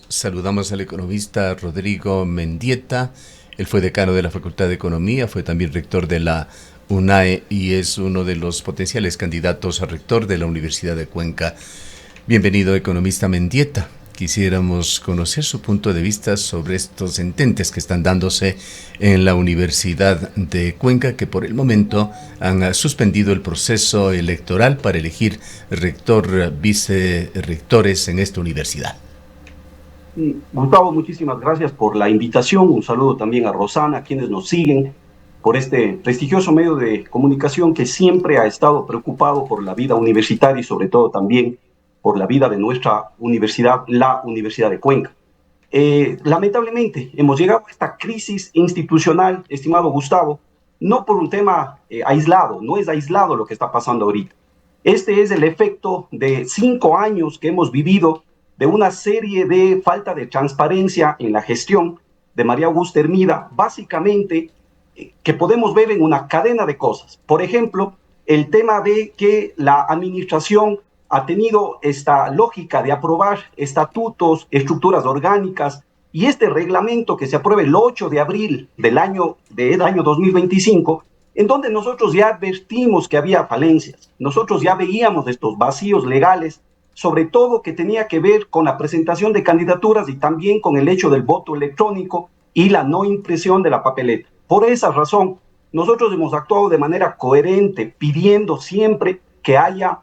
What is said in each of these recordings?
Saludamos al economista Rodrigo Mendieta. Él fue decano de la Facultad de Economía, fue también rector de la UNAE y es uno de los potenciales candidatos a rector de la Universidad de Cuenca. Bienvenido, economista Mendieta. Quisiéramos conocer su punto de vista sobre estos ententes que están dándose en la Universidad de Cuenca, que por el momento han suspendido el proceso electoral para elegir rector, vicerrectores en esta universidad. Gustavo, muchísimas gracias por la invitación. Un saludo también a Rosana, a quienes nos siguen por este prestigioso medio de comunicación que siempre ha estado preocupado por la vida universitaria y sobre todo también por la vida de nuestra universidad, la Universidad de Cuenca. Lamentablemente hemos llegado a esta crisis institucional, estimado Gustavo, no por un tema aislado, no es aislado lo que está pasando ahorita. Este es el efecto de 5 años que hemos vivido de una serie de falta de transparencia en la gestión de María Augusta Hermida, básicamente que podemos ver en una cadena de cosas. Por ejemplo, el tema de que la administración ha tenido esta lógica de aprobar estatutos, estructuras orgánicas, y este reglamento que se aprueba el 8 de abril del año 2025, en donde nosotros ya advertimos que había falencias, nosotros ya veíamos estos vacíos legales, sobre todo que tenía que ver con la presentación de candidaturas y también con el hecho del voto electrónico y la no impresión de la papeleta. Por esa razón, nosotros hemos actuado de manera coherente, pidiendo siempre que haya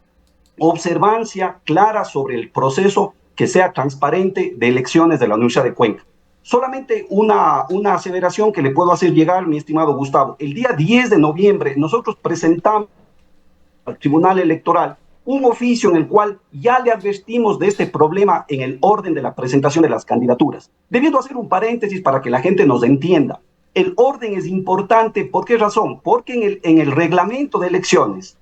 observancia clara sobre el proceso que sea transparente de elecciones de la Universidad de Cuenca. Solamente una aseveración que le puedo hacer llegar, mi estimado Gustavo. El día 10 de noviembre nosotros presentamos al Tribunal Electoral un oficio en el cual ya le advertimos de este problema en el orden de la presentación de las candidaturas. Debiendo hacer un paréntesis para que la gente nos entienda. El orden es importante, ¿por qué razón? Porque en el reglamento de elecciones,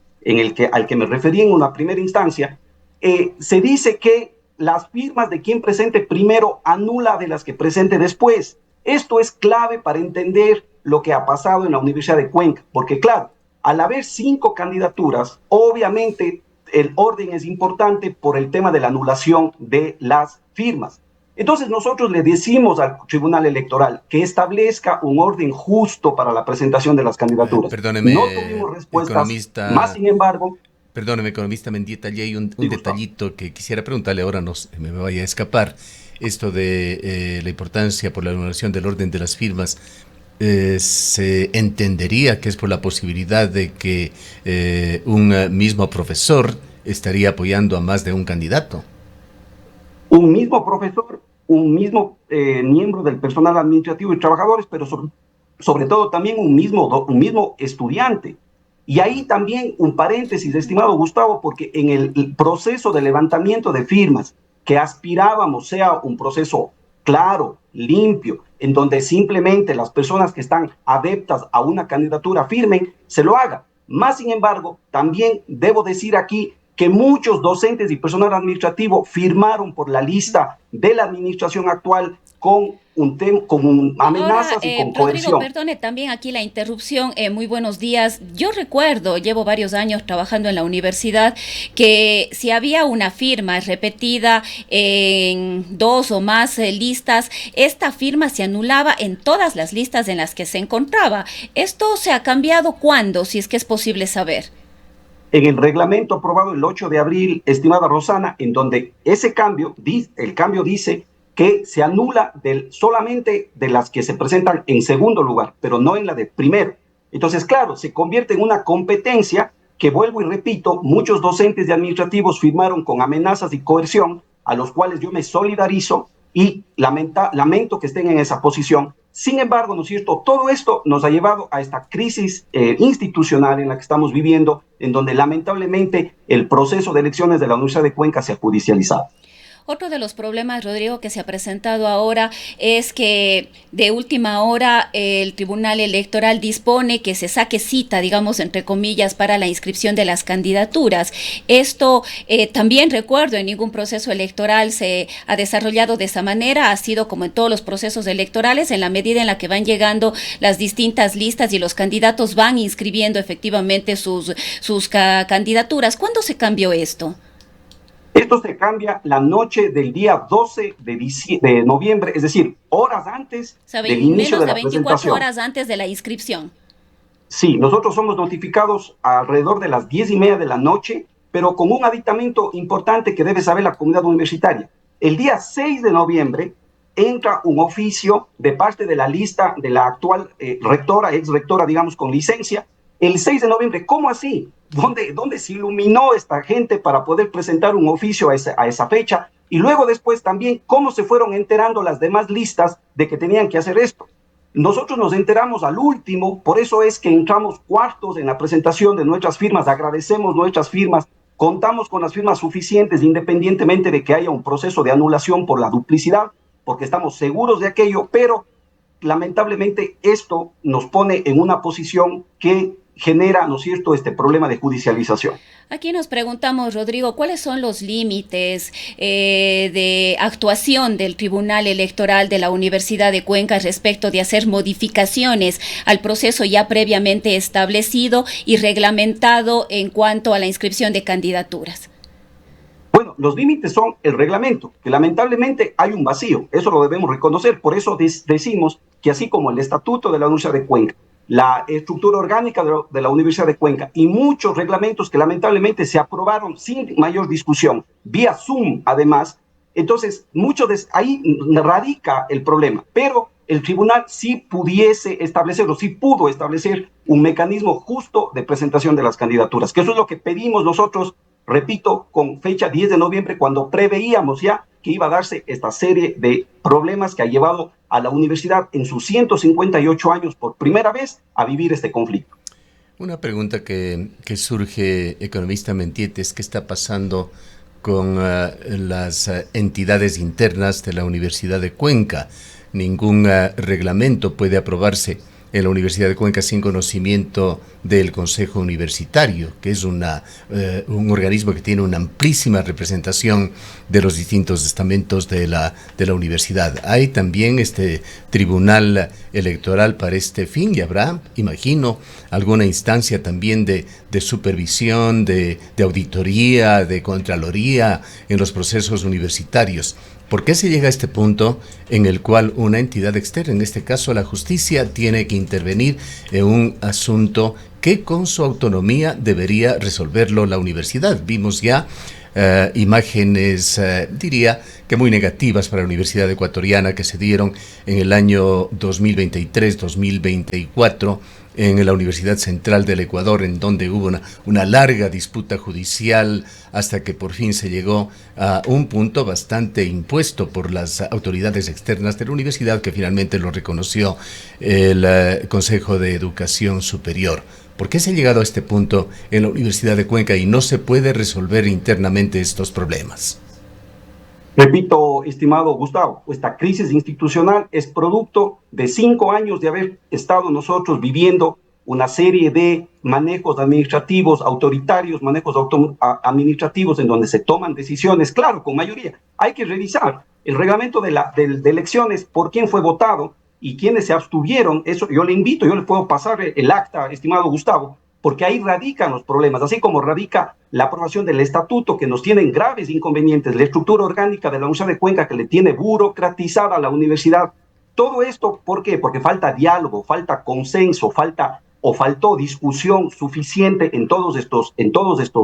al que me referí en una primera instancia, se dice que las firmas de quien presente primero anula de las que presente después. Esto es clave para entender lo que ha pasado en la Universidad de Cuenca, porque claro, al haber 5 candidaturas, obviamente el orden es importante por el tema de la anulación de las firmas. Entonces nosotros le decimos al Tribunal Electoral que establezca un orden justo para la presentación de las candidaturas. Perdóneme, no tuvimos respuestas, economista, más sin embargo... Perdóneme, economista Mendieta, allí hay un Sí, detallito que quisiera preguntarle, ahora no me vaya a escapar, esto de la importancia por la anulación del orden de las firmas. Se entendería que es por la posibilidad de que un mismo profesor estaría apoyando a más de un candidato. Un mismo profesor, un mismo miembro del personal administrativo y trabajadores, pero sobre todo también un mismo estudiante. Y ahí también un paréntesis, estimado Gustavo, porque en el proceso de levantamiento de firmas que aspirábamos sea un proceso claro, limpio, en donde simplemente las personas que están adeptas a una candidatura firmen, se lo haga. Más sin embargo, también debo decir aquí que muchos docentes y personal administrativo firmaron por la lista de la administración actual con amenazas y con Rodrigo, coerción. perdone también aquí la interrupción. Muy buenos días. Yo recuerdo, llevo varios años trabajando en la universidad, que si había una firma repetida en 2 o más listas, esta firma se anulaba en todas las listas en las que se encontraba. ¿Esto se ha cambiado cuándo, si es que es posible saber? En el reglamento aprobado el 8 de abril, estimada Rosana, en donde el cambio dice que se anula solamente de las que se presentan en segundo lugar, pero no en la de primero. Entonces, claro, se convierte en una competencia que, vuelvo y repito, muchos docentes y administrativos firmaron con amenazas y coerción, a los cuales yo me solidarizo y lamento que estén en esa posición. Sin embargo, ¿no es cierto? Todo esto nos ha llevado a esta crisis institucional en la que estamos viviendo, en donde lamentablemente el proceso de elecciones de la Universidad de Cuenca se ha judicializado. Otro de los problemas, Rodrigo, que se ha presentado ahora es que de última hora el Tribunal Electoral dispone que se saque cita, digamos, entre comillas, para la inscripción de las candidaturas. Esto también recuerdo, en ningún proceso electoral se ha desarrollado de esa manera, ha sido como en todos los procesos electorales, en la medida en la que van llegando las distintas listas y los candidatos van inscribiendo efectivamente sus candidaturas. ¿Cuándo se cambió esto? Esto se cambia la noche del día 12 de noviembre, es decir, horas antes del inicio de la presentación. Menos de 24 horas antes de la inscripción. Sí, nosotros somos notificados alrededor de las 10:30 de la noche, pero con un aditamento importante que debe saber la comunidad universitaria. El día 6 de noviembre entra un oficio de parte de la lista de la actual rectora, ex rectora, digamos, con licencia. El 6 de noviembre, ¿cómo así? ¿Dónde se iluminó esta gente para poder presentar un oficio a esa fecha? Y luego después también, ¿cómo se fueron enterando las demás listas de que tenían que hacer esto? Nosotros nos enteramos al último, por eso es que entramos cuartos en la presentación de nuestras firmas, agradecemos nuestras firmas, contamos con las firmas suficientes independientemente de que haya un proceso de anulación por la duplicidad, porque estamos seguros de aquello, pero lamentablemente esto nos pone en una posición que genera, ¿no es cierto?, este problema de judicialización. Aquí nos preguntamos, Rodrigo, ¿cuáles son los límites de actuación del Tribunal Electoral de la Universidad de Cuenca respecto de hacer modificaciones al proceso ya previamente establecido y reglamentado en cuanto a la inscripción de candidaturas? Bueno, los límites son el reglamento, que lamentablemente hay un vacío, eso lo debemos reconocer, por eso decimos que así como el Estatuto de la Universidad de Cuenca, la estructura orgánica de la Universidad de Cuenca y muchos reglamentos que lamentablemente se aprobaron sin mayor discusión, vía Zoom además, entonces ahí radica el problema, pero el tribunal sí pudiese establecer o sí pudo establecer un mecanismo justo de presentación de las candidaturas, que eso es lo que pedimos nosotros, repito, con fecha 10 de noviembre, cuando preveíamos ya que iba a darse esta serie de problemas que ha llevado a la universidad en sus 158 años por primera vez a vivir este conflicto. Una pregunta que surge, economista Mentietes, ¿qué está pasando con las entidades internas de la Universidad de Cuenca? Ningún reglamento puede aprobarse en la Universidad de Cuenca sin conocimiento del Consejo Universitario, que es un organismo que tiene una amplísima representación de los distintos estamentos de la universidad. Hay también este tribunal electoral para este fin y habrá, imagino, alguna instancia también de supervisión, de auditoría, de contraloría en los procesos universitarios. ¿Por qué se llega a este punto en el cual una entidad externa, en este caso la justicia, tiene que intervenir en un asunto que con su autonomía debería resolverlo la universidad? Vimos ya imágenes, diría que muy negativas para la Universidad Ecuatoriana que se dieron en el año 2023-2024 en la Universidad Central del Ecuador, en donde hubo una larga disputa judicial hasta que por fin se llegó a un punto bastante impuesto por las autoridades externas de la universidad, que finalmente lo reconoció el Consejo de Educación Superior. ¿Por qué se ha llegado a este punto en la Universidad de Cuenca y no se puede resolver internamente estos problemas? Repito, estimado Gustavo, esta crisis institucional es producto de 5 años de haber estado nosotros viviendo una serie de manejos administrativos autoritarios, manejos administrativos en donde se toman decisiones, claro, con mayoría. Hay que revisar el reglamento de elecciones, por quién fue votado y quiénes se abstuvieron. Eso yo le invito, yo le puedo pasar el acta, estimado Gustavo, porque ahí radican los problemas, así como radica la aprobación del estatuto, que nos tienen graves inconvenientes, la estructura orgánica de la Universidad de Cuenca, que le tiene burocratizada a la universidad. Todo esto, ¿por qué? Porque falta diálogo, falta consenso, faltó discusión suficiente en todos estos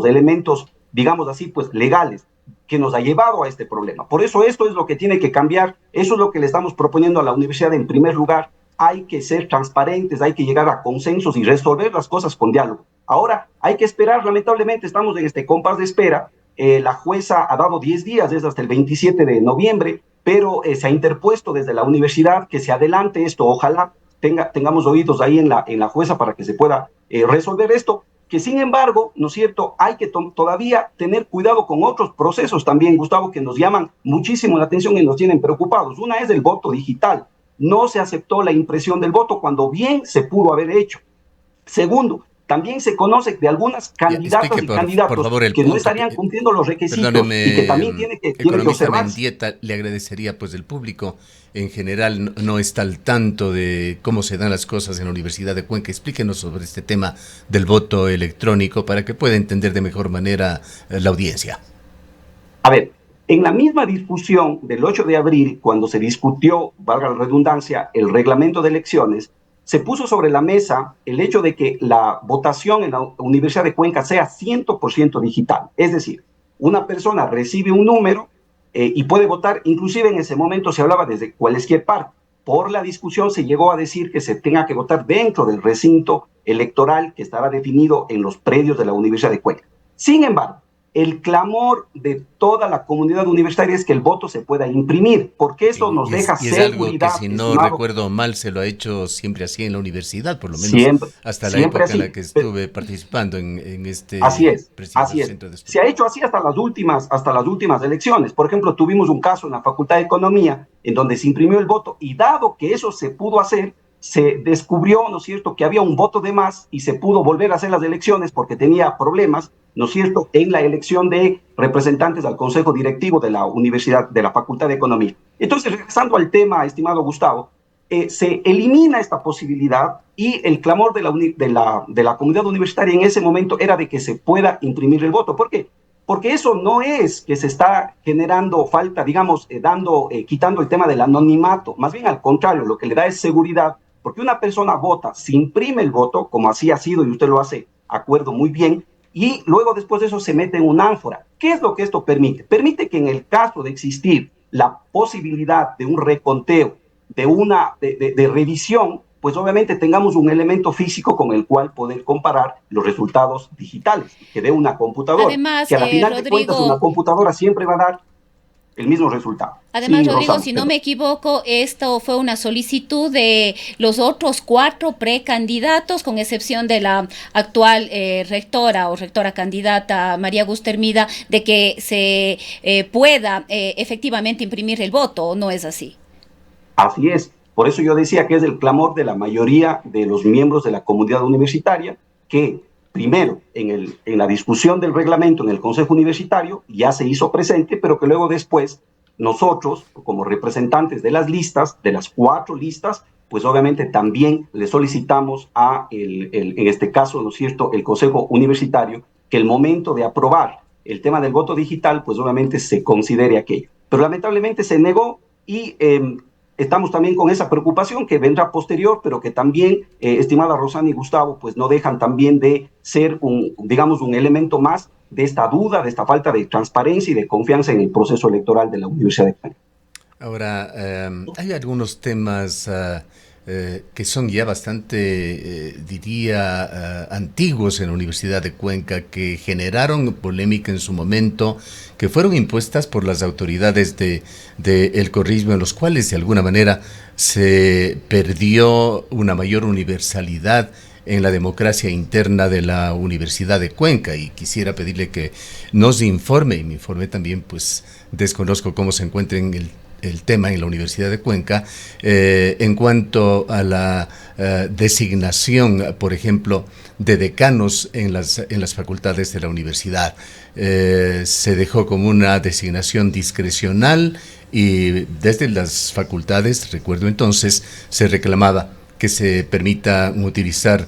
elementos, digamos así, pues legales, que nos ha llevado a este problema. Por eso esto es lo que tiene que cambiar, eso es lo que le estamos proponiendo a la universidad en primer lugar. Hay que ser transparentes, hay que llegar a consensos y resolver las cosas con diálogo. Ahora hay que esperar, lamentablemente estamos en este compás de espera. La jueza ha dado 10 días, es hasta el 27 de noviembre, pero se ha interpuesto desde la universidad que se adelante esto. Ojalá tengamos oídos ahí en la jueza para que se pueda resolver esto, que sin embargo, ¿no es cierto?, hay que todavía tener cuidado con otros procesos también, Gustavo, que nos llaman muchísimo la atención y nos tienen preocupados. Una es el voto digital. No se aceptó la impresión del voto cuando bien se pudo haber hecho. Segundo, también se conoce de algunas candidatas y candidatos por favor, que no estarían cumpliendo los requisitos y que también tiene que observar. Mendieta, le agradecería, pues el público en general no está al tanto de cómo se dan las cosas en la Universidad de Cuenca. Explíquenos sobre este tema del voto electrónico para que pueda entender de mejor manera la audiencia. A ver, en la misma discusión del 8 de abril, cuando se discutió, valga la redundancia, el reglamento de elecciones, se puso sobre la mesa el hecho de que la votación en la Universidad de Cuenca sea 100% digital. Es decir, una persona recibe un número y puede votar, inclusive en ese momento se hablaba desde cualquier parte. Por la discusión se llegó a decir que se tenga que votar dentro del recinto electoral que estará definido en los predios de la Universidad de Cuenca. Sin embargo, el clamor de toda la comunidad universitaria es que el voto se pueda imprimir, porque eso nos deja y es algo que, seguridad. si no recuerdo mal, se lo ha hecho siempre así en la universidad, por lo menos siempre, hasta la época así en la que estuve participando en este prestigioso centro de estudios. Se ha hecho así hasta las últimas elecciones. Por ejemplo, tuvimos un caso en la Facultad de Economía en donde se imprimió el voto y dado que eso se pudo hacer, se descubrió, ¿no es cierto?, que había un voto de más y se pudo volver a hacer las elecciones porque tenía problemas, ¿no es cierto?, en la elección de representantes al Consejo Directivo de la Universidad, de la Facultad de Economía. Entonces, regresando al tema, estimado Gustavo, se elimina esta posibilidad y el clamor de la comunidad universitaria en ese momento era de que se pueda imprimir el voto. ¿Por qué? Porque eso no es que se está generando falta, digamos, quitando el tema del anonimato, más bien al contrario, lo que le da es seguridad, porque una persona vota, se imprime el voto, como así ha sido y usted lo hace, acuerdo muy bien, y luego después de eso se mete en una ánfora. ¿Qué es lo que esto permite? Permite que en el caso de existir la posibilidad de un reconteo, de revisión, pues obviamente tengamos un elemento físico con el cual poder comparar los resultados digitales que dé una computadora. Además, que a la final Rodrigo, de cuentas una computadora siempre va a dar el mismo resultado. Además, sí, Rodrigo, Rosana, si no me equivoco, esto fue una solicitud de los otros 4 precandidatos, con excepción de la actual rectora o rectora candidata María Gustermida, de que se pueda efectivamente imprimir el voto, ¿o no es así? Así es. Por eso yo decía que es el clamor de la mayoría de los miembros de la comunidad universitaria que, primero, en la discusión del reglamento en el Consejo Universitario ya se hizo presente, pero que luego después nosotros, como representantes de las listas, de las 4 listas, pues obviamente también le solicitamos en este caso, ¿no es cierto?, el Consejo Universitario, que el momento de aprobar el tema del voto digital, pues obviamente se considere aquello. Pero lamentablemente se negó y estamos también con esa preocupación que vendrá posterior, pero que también, estimada Rosana y Gustavo, pues no dejan también de ser un elemento más de esta duda, de esta falta de transparencia y de confianza en el proceso electoral de la Universidad de Cuenca. Ahora, hay algunos temas que son ya bastante, diría, antiguos en la Universidad de Cuenca, que generaron polémica en su momento, que fueron impuestas por las autoridades del correísmo, en los cuales de alguna manera se perdió una mayor universalidad en la democracia interna de la Universidad de Cuenca, y quisiera pedirle que nos informe, y me informe también, pues desconozco cómo se encuentra en el tema en la Universidad de Cuenca, en cuanto a la designación, por ejemplo, de decanos en las facultades de la universidad. Se dejó como una designación discrecional y desde las facultades, recuerdo entonces, se reclamaba que se permita utilizar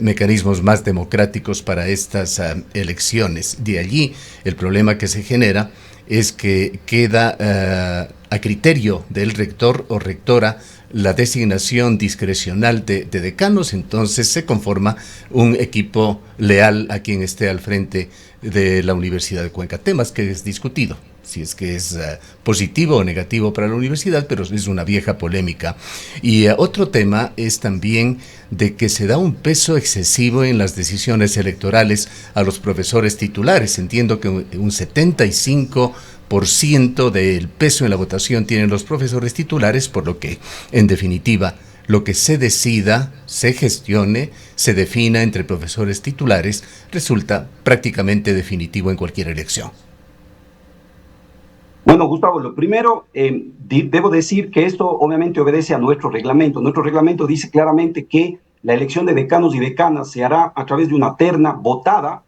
mecanismos más democráticos para estas elecciones. De allí el problema que se genera es que queda a criterio del rector o rectora la designación discrecional de decanos, entonces se conforma un equipo leal a quien esté al frente de la Universidad de Cuenca. Temas que es discutido, si es que es positivo o negativo para la universidad, pero es una vieja polémica. Y otro tema es también de que se da un peso excesivo en las decisiones electorales a los profesores titulares. Entiendo que un 75% del peso en la votación tienen los profesores titulares, por lo que, en definitiva, lo que se decida, se gestione, se defina entre profesores titulares, resulta prácticamente definitivo en cualquier elección. Bueno, Gustavo, lo primero, debo decir que esto obviamente obedece a nuestro reglamento. Nuestro reglamento dice claramente que la elección de decanos y decanas se hará a través de una terna votada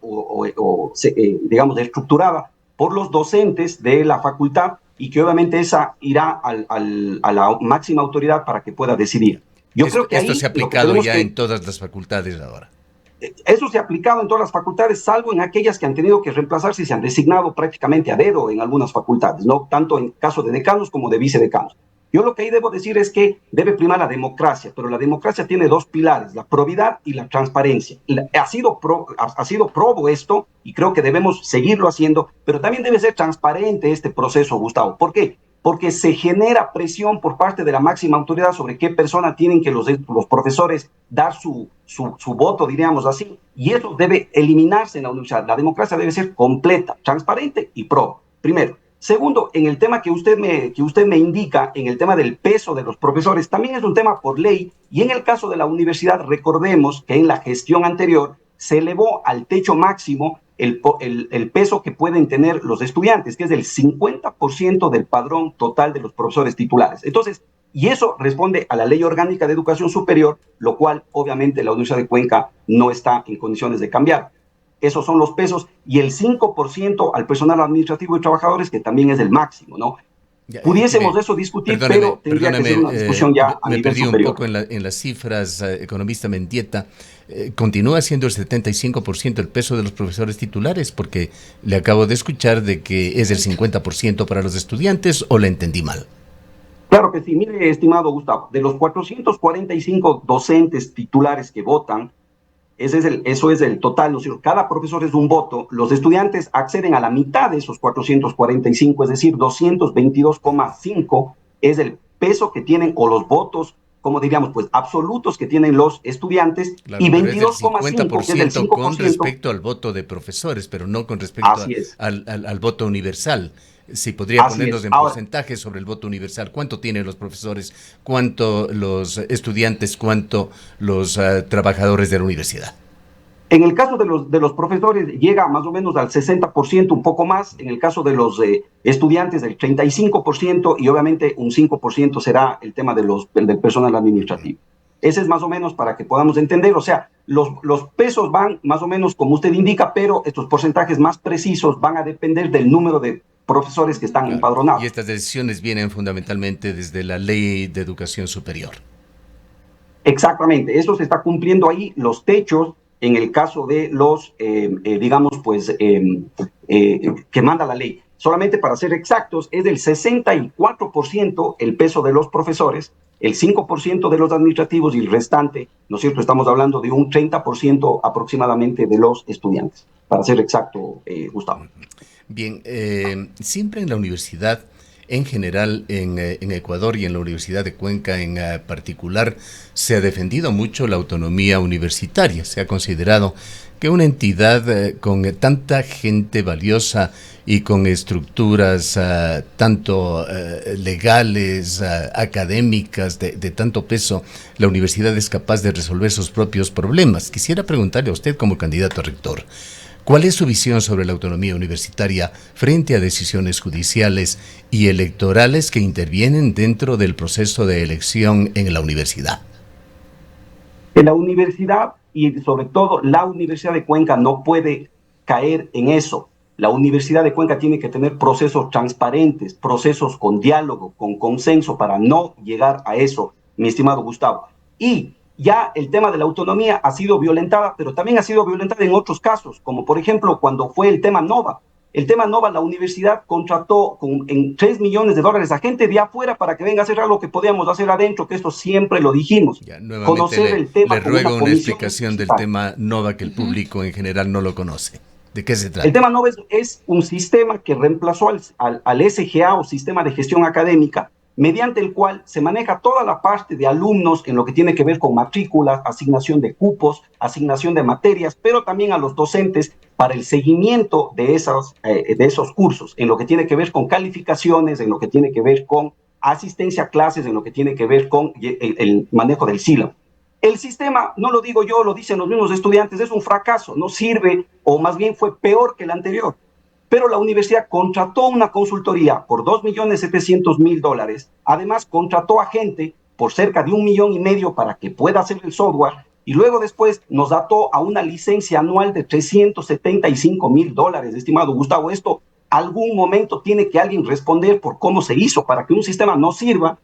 digamos, estructurada por los docentes de la facultad y que obviamente esa irá a la máxima autoridad para que pueda decidir. Esto se ha aplicado ya en todas las facultades ahora. eso se ha aplicado en todas las facultades, salvo en aquellas que han tenido que reemplazarse y se han designado prácticamente a dedo en algunas facultades, ¿no? Tanto en caso de decanos como de vicedecanos. Yo lo que ahí debo decir es que debe primar la democracia, pero la democracia tiene dos pilares, la probidad y la transparencia. Ha sido probo esto y creo que debemos seguirlo haciendo, pero también debe ser transparente este proceso, Gustavo. ¿Por qué? Porque se genera presión por parte de la máxima autoridad sobre qué persona tienen que los profesores dar su voto, diríamos así, y eso debe eliminarse en la universidad. La democracia debe ser completa, transparente y pro, primero. Segundo, en el tema que usted me indica, en el tema del peso de los profesores, también es un tema por ley, y en el caso de la universidad, recordemos que en la gestión anterior se elevó al techo máximo el peso que pueden tener los estudiantes, que es del 50% del padrón total de los profesores titulares. Entonces, y eso responde a la Ley Orgánica de Educación Superior, lo cual obviamente la Universidad de Cuenca no está en condiciones de cambiar. Esos son los pesos, y el 5% al personal administrativo y trabajadores, que también es el máximo, ¿no? Pudiésemos eso discutir, pero tendría que ser una discusión ya a nivel superior. Me perdí un poco en las cifras, economista Mendieta. ¿Continúa siendo el 75% el peso de los profesores titulares? Porque le acabo de escuchar de que es el 50% para los estudiantes, ¿o le entendí mal? Claro que sí. Mire, estimado Gustavo, de los 445 docentes titulares que votan, eso es el total, ¿no es cierto? Cada profesor es un voto. Los estudiantes acceden a la mitad de esos 445, es decir, 222,5 es el peso que tienen, o los votos, como diríamos, pues absolutos que tienen los estudiantes, claro, y 22,5 es el 50% con respecto al voto de profesores, pero no con respecto al voto universal. Si podría ponernos en porcentajes sobre el voto universal. ¿Cuánto tienen los profesores? ¿Cuánto los estudiantes? ¿Cuánto los trabajadores de la universidad? En el caso de los profesores llega más o menos al 60%, un poco más. En el caso de los estudiantes, del 35%, y obviamente un 5% será el tema del personal administrativo. Ese es más o menos para que podamos entender. O sea, los pesos van más o menos como usted indica, pero estos porcentajes más precisos van a depender del número de profesores que están empadronados. Y estas decisiones vienen fundamentalmente desde la Ley de Educación Superior. Exactamente, eso se está cumpliendo ahí. Los techos, en el caso de los, digamos, pues, que manda la ley, solamente para ser exactos, es del 64% el peso de los profesores, el 5% de los administrativos y el restante, ¿no es cierto? Estamos hablando de un 30% aproximadamente de los estudiantes, para ser exacto, Gustavo. Bien, siempre en la universidad, en general en Ecuador y en la Universidad de Cuenca en particular, se ha defendido mucho la autonomía universitaria. Se ha considerado que una entidad con tanta gente valiosa y con estructuras tanto legales, académicas, de tanto peso, la universidad es capaz de resolver sus propios problemas. Quisiera preguntarle a usted como candidato a rector, ¿cuál es su visión sobre la autonomía universitaria frente a decisiones judiciales y electorales que intervienen dentro del proceso de elección en la universidad? La universidad, y sobre todo la Universidad de Cuenca, no puede caer en eso. La Universidad de Cuenca tiene que tener procesos transparentes, procesos con diálogo, con consenso, para no llegar a eso, mi estimado Gustavo. Y ya el tema de la autonomía ha sido violentada, pero también ha sido violentada en otros casos, como por ejemplo cuando fue el tema Nova. El tema Nova, la universidad contrató en $3 millones a gente de afuera para que venga a hacer algo que podíamos hacer adentro, que esto siempre lo dijimos. Ya, nuevamente el tema, le ruego una explicación del tema Nova, que el público en general no lo conoce. ¿De qué se trata? El tema Nova es un sistema que reemplazó al SGA, o Sistema de Gestión Académica, mediante el cual se maneja toda la parte de alumnos en lo que tiene que ver con matrículas, asignación de cupos, asignación de materias, pero también a los docentes para el seguimiento de esos cursos, en lo que tiene que ver con calificaciones, en lo que tiene que ver con asistencia a clases, en lo que tiene que ver con el manejo del sílabo. El sistema, no lo digo yo, lo dicen los mismos estudiantes, es un fracaso, no sirve, o más bien fue peor que el anterior. Pero la universidad contrató una consultoría por $2.700.000, además contrató a gente por cerca de $1.5 millones para que pueda hacer el software, y luego después nos ató a una licencia anual de $375.000, estimado Gustavo. Esto algún momento tiene que alguien responder por cómo se hizo, para que un sistema no sirva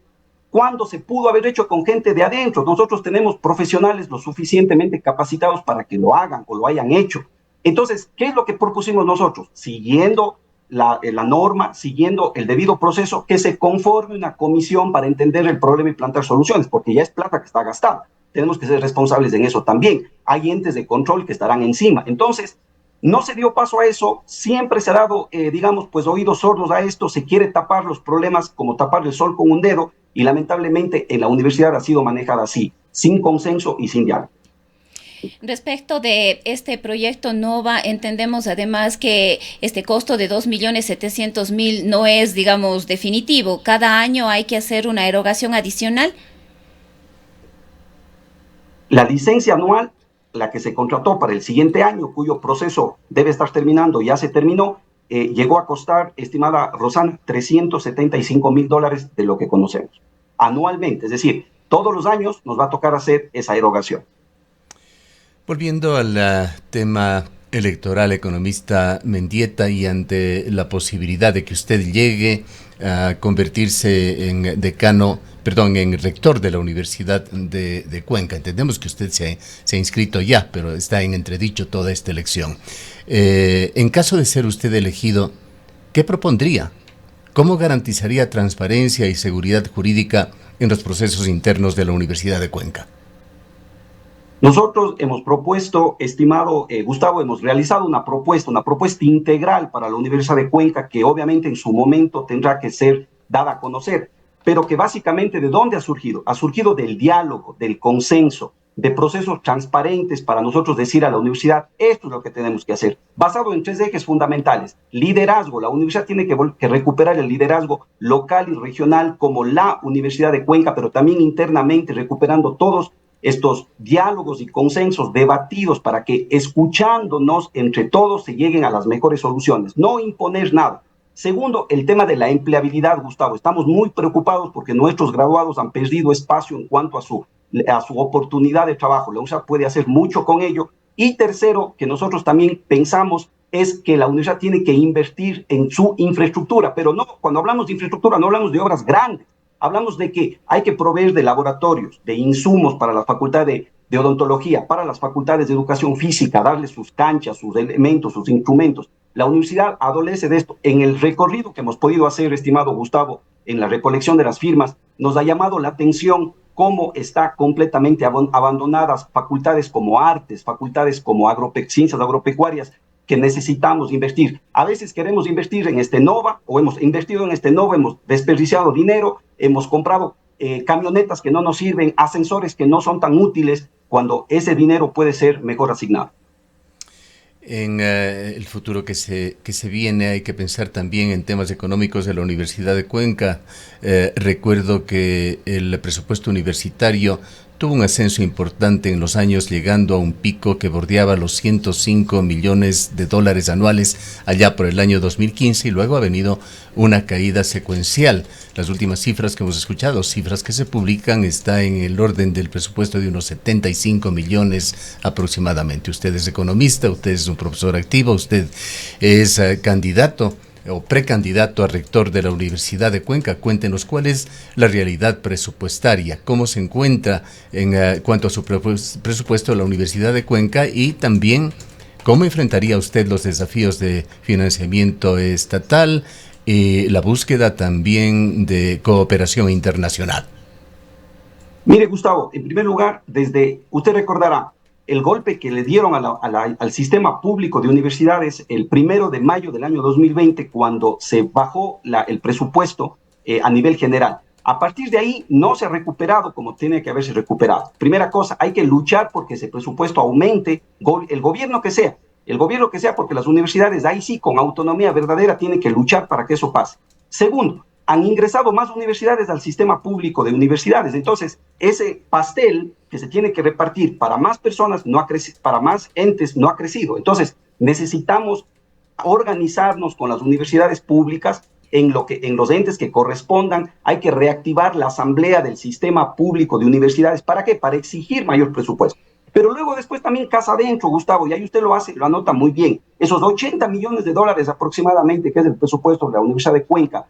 cuando se pudo haber hecho con gente de adentro. Nosotros tenemos profesionales lo suficientemente capacitados para que lo hagan o lo hayan hecho. Entonces, ¿qué es lo que propusimos nosotros? Siguiendo la norma, siguiendo el debido proceso, que se conforme una comisión para entender el problema y plantear soluciones, porque ya es plata que está gastada. Tenemos que ser responsables en eso también. Hay entes de control que estarán encima. Entonces, no se dio paso a eso, siempre se ha dado, digamos, pues oídos sordos a esto, se quiere tapar los problemas como tapar el sol con un dedo, y lamentablemente en la universidad ha sido manejada así, sin consenso y sin diálogo. Respecto de este proyecto NOVA, entendemos además que este costo de 2.700.000 no es, digamos, definitivo. Cada año hay que hacer una erogación adicional. La licencia anual, la que se contrató para el siguiente año, cuyo proceso debe estar terminando, ya se terminó, llegó a costar, estimada Rosana, $375.000 de lo que conocemos, anualmente. Es decir, todos los años nos va a tocar hacer esa erogación. Volviendo al tema electoral, economista Mendieta, y ante la posibilidad de que usted llegue a convertirse en en rector de la Universidad de Cuenca. Entendemos que usted se ha inscrito ya, pero está en entredicho toda esta elección. En caso de ser usted elegido, ¿qué propondría? ¿Cómo garantizaría transparencia y seguridad jurídica en los procesos internos de la Universidad de Cuenca? Nosotros hemos propuesto, estimado Gustavo, hemos realizado una propuesta integral para la Universidad de Cuenca, que obviamente en su momento tendrá que ser dada a conocer, pero que básicamente ¿de dónde ha surgido? Ha surgido del diálogo, del consenso, de procesos transparentes para nosotros decir a la universidad, esto es lo que tenemos que hacer, basado en 3 ejes fundamentales. Liderazgo, la universidad tiene que recuperar el liderazgo local y regional como la Universidad de Cuenca, pero también internamente recuperando todos estos diálogos y consensos debatidos para que, escuchándonos entre todos, se lleguen a las mejores soluciones, no imponer nada. Segundo, el tema de la empleabilidad, Gustavo. Estamos muy preocupados porque nuestros graduados han perdido espacio en cuanto a su oportunidad de trabajo. La universidad puede hacer mucho con ello. Y tercero, que nosotros también pensamos, es que la universidad tiene que invertir en su infraestructura, pero no, cuando hablamos de infraestructura no hablamos de obras grandes. Hablamos de que hay que proveer de laboratorios, de insumos para la facultad de odontología, para las facultades de educación física, darles sus canchas, sus elementos, sus instrumentos. La universidad adolece de esto. En el recorrido que hemos podido hacer, estimado Gustavo, en la recolección de las firmas, nos ha llamado la atención cómo está completamente abandonadas facultades como artes, facultades como ciencias agropecuarias, que necesitamos invertir. A veces queremos invertir en este NOVA, o hemos invertido en este NOVA, hemos desperdiciado dinero, hemos comprado camionetas que no nos sirven, ascensores que no son tan útiles, cuando ese dinero puede ser mejor asignado. En el futuro que se viene hay que pensar también en temas económicos de la Universidad de Cuenca. Recuerdo que el presupuesto universitario tuvo un ascenso importante en los años, llegando a un pico que bordeaba los $105 millones anuales allá por el año 2015, y luego ha venido una caída secuencial. Las últimas cifras que hemos escuchado, cifras que se publican, está en el orden del presupuesto de unos 75 millones aproximadamente. Usted es economista, usted es un profesor activo, usted es candidato o precandidato a rector de la Universidad de Cuenca. Cuéntenos cuál es la realidad presupuestaria, cómo se encuentra en cuanto a su presupuesto de la Universidad de Cuenca, y también cómo enfrentaría usted los desafíos de financiamiento estatal y la búsqueda también de cooperación internacional. Mire, Gustavo, en primer lugar, usted recordará, el golpe que le dieron al sistema público de universidades el 1 de mayo del año 2020, cuando se bajó el presupuesto a nivel general. A partir de ahí no se ha recuperado como tiene que haberse recuperado. Primera cosa, hay que luchar porque ese presupuesto aumente, el gobierno que sea, porque las universidades ahí sí, con autonomía verdadera, tienen que luchar para que eso pase. Segundo, han ingresado más universidades al sistema público de universidades. Entonces, ese pastel que se tiene que repartir para más personas, para más entes, no ha crecido. Entonces, necesitamos organizarnos con las universidades públicas en los entes que correspondan. Hay que reactivar la asamblea del sistema público de universidades. ¿Para qué? Para exigir mayor presupuesto. Pero luego después también casa adentro, Gustavo, y ahí usted lo anota muy bien. Esos $80 millones aproximadamente, que es el presupuesto de la Universidad de Cuenca,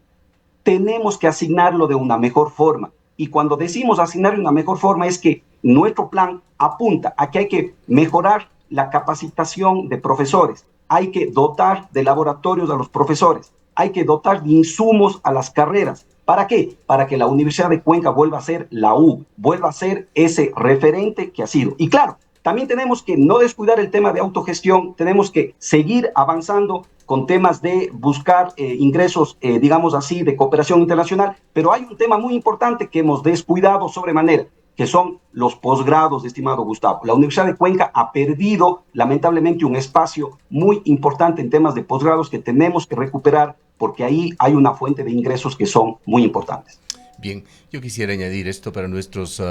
tenemos que asignarlo de una mejor forma. y cuando decimos asignar de una mejor forma es que nuestro plan apunta a que hay que mejorar la capacitación de profesores, hay que dotar de laboratorios a los profesores, hay que dotar de insumos a las carreras. ¿Para qué? Para que la Universidad de Cuenca vuelva a ser la U, vuelva a ser ese referente que ha sido. Y claro, también tenemos que no descuidar el tema de autogestión, tenemos que seguir avanzando con temas de buscar ingresos, digamos así, de cooperación internacional, pero hay un tema muy importante que hemos descuidado sobremanera, que son los posgrados, estimado Gustavo. La Universidad de Cuenca ha perdido, lamentablemente, un espacio muy importante en temas de posgrados que tenemos que recuperar, porque ahí hay una fuente de ingresos que son muy importantes. Bien, yo quisiera añadir esto para nuestros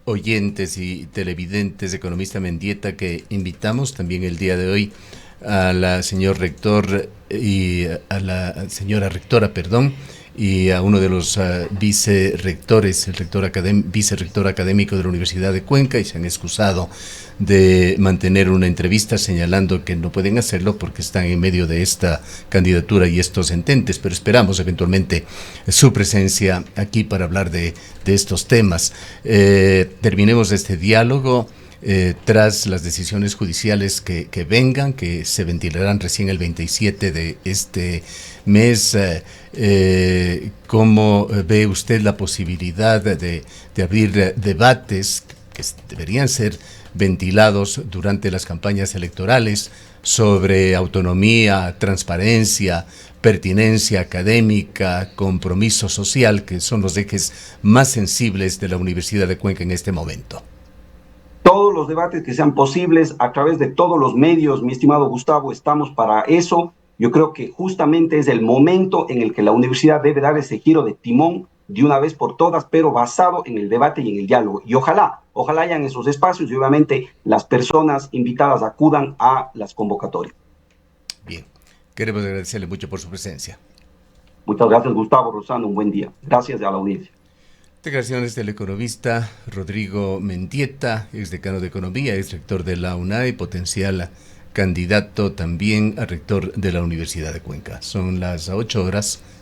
oyentes y televidentes de Economista Mendieta, que invitamos también el día de hoy a la señor rector y a la señora rectora, perdón, y a uno de los vicerrectores, el vicerrector académico de la Universidad de Cuenca, y se han excusado de mantener una entrevista señalando que no pueden hacerlo porque están en medio de esta candidatura y estos ententes, pero esperamos eventualmente su presencia aquí para hablar de estos temas. Terminemos este diálogo. Tras las decisiones judiciales que vengan, que se ventilarán recién el 27 de este mes, ¿cómo ve usted la posibilidad de abrir debates que deberían ser ventilados durante las campañas electorales sobre autonomía, transparencia, pertinencia académica, compromiso social, que son los ejes más sensibles de la Universidad de Cuenca en este momento? Todos los debates que sean posibles a través de todos los medios, mi estimado Gustavo, estamos para eso. Yo creo que justamente es el momento en el que la universidad debe dar ese giro de timón de una vez por todas, pero basado en el debate y en el diálogo. Y ojalá hayan esos espacios y obviamente las personas invitadas acudan a las convocatorias. Bien, queremos agradecerle mucho por su presencia. Muchas gracias, Gustavo, Rosana, un buen día. Gracias a la audiencia. Declaraciones del economista Rodrigo Mendieta, exdecano de Economía, exrector de la UNAE, potencial candidato también a rector de la Universidad de Cuenca. Son las 8 horas.